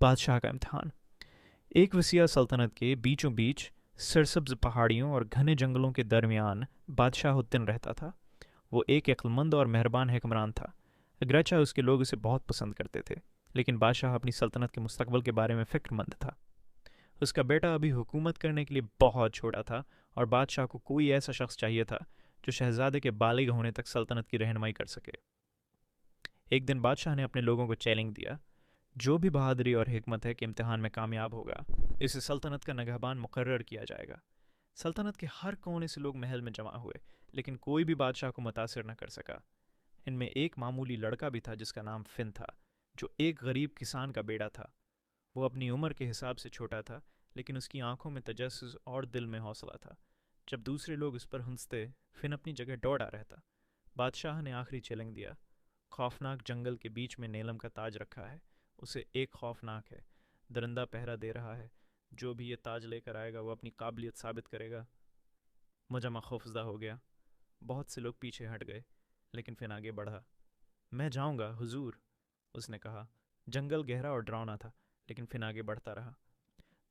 बादशाह का इम्तिहान। एक वसीआ सल्तनत के बीचों बीच सरसब्ज पहाड़ियों और घने जंगलों के दरमियान बादशाह रहता था। वो एक अक्लमंद और मेहरबान हुक्मरान था। अगरचा उसके लोग उसे बहुत पसंद करते थे, लेकिन बादशाह अपनी सल्तनत के मुस्तकबिल के बारे में फ़िक्रमंद था। उसका बेटा अभी हुकूमत करने के लिए बहुत छोटा था, और बादशाह को कोई ऐसा शख्स चाहिए था जो शहजादे के बालिग होने तक सल्तनत की रहनुमाई कर सके। एक दिन बादशाह ने अपने लोगों को चैलेंज दिया, जो भी बहादुरी और हिकमत है कि इम्तिहान में कामयाब होगा, इसे सल्तनत का नगहबान मुकर्रर किया जाएगा। सल्तनत के हर कोने से लोग महल में जमा हुए, लेकिन कोई भी बादशाह को मुतासिर न कर सका। इनमें एक मामूली लड़का भी था जिसका नाम फिन था, जो एक गरीब किसान का बेटा था। वो अपनी उम्र के हिसाब से छोटा था, लेकिन उसकी आंखों में तजस्सुस और दिल में हौसला था। जब दूसरे लोग उस पर हंसते, फिन अपनी जगह दौड़ा रहता। बादशाह ने आखिरी चैलेंज दिया। खौफनाक जंगल के बीच में नीलम का ताज रखा है। उसे एक खौफनाक है, दरिंदा पहरा दे रहा है। जो भी ये ताज लेकर आएगा वो अपनी काबिलियत साबित करेगा। मुजम्मा खौफजदा हो गया। बहुत से लोग पीछे हट गए, लेकिन फिर आगे बढ़ा। मैं जाऊंगा हुजूर, उसने कहा। जंगल गहरा और डरावना था, लेकिन फिर आगे बढ़ता रहा।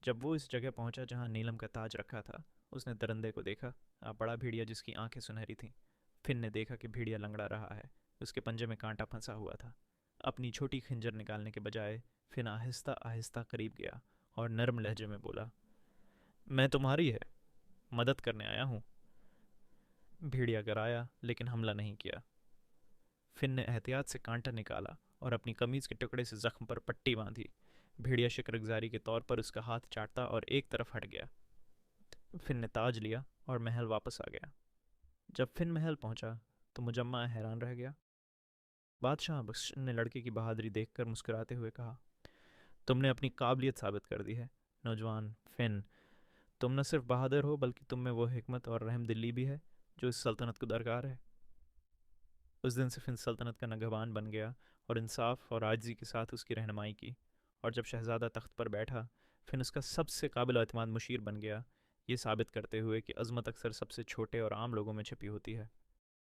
जब वो इस जगह पहुंचा जहां नीलम का ताज रखा था, उसने दरिंदे को देखा। बड़ा भेड़िया जिसकी आंखें सुनहरी थीं। फिन ने देखा कि भेड़िया लंगड़ा रहा है। उसके पंजे में कांटा फंसा हुआ था। अपनी छोटी खंजर निकालने के बजाय फिन आहिस्ता आहिस्ता करीब गया और नरम लहजे में बोला, मैं तुम्हारी है मदद करने आया हूँ। भेड़िया गराया, लेकिन हमला नहीं किया। फिन ने एहतियात से कांटा निकाला और अपनी कमीज के टुकड़े से जख्म पर पट्टी बांधी। भेड़िया शुक्रगुजारी के तौर पर उसका हाथ चाटता और एक तरफ हट गया। फिन ने ताज लिया और महल वापस आ गया। जब फिन महल पहुंचा तो मुजम्मा हैरान रह गया। बादशाह बख्श ने लड़के की बहादुरी देखकर मुस्कुराते हुए कहा, तुमने अपनी काबिलियत साबित कर दी है नौजवान फिन। तुम न सिर्फ बहादुर हो, बल्कि तुम में वो हिकमत और रहम दिली भी है जो इस सल्तनत को दरकार है। उस दिन से फिन सल्तनत का नगहबान बन गया और इंसाफ और आजिज़ी के साथ उसकी रहनुमाई की। और जब शहज़ादा तख्त पर बैठा, फिन उसका सबसे काबिल एतमाद मुशीर बन गया, ये साबित करते हुए कि अज़मत अक्सर सबसे छोटे और आम लोगों में छिपी होती है।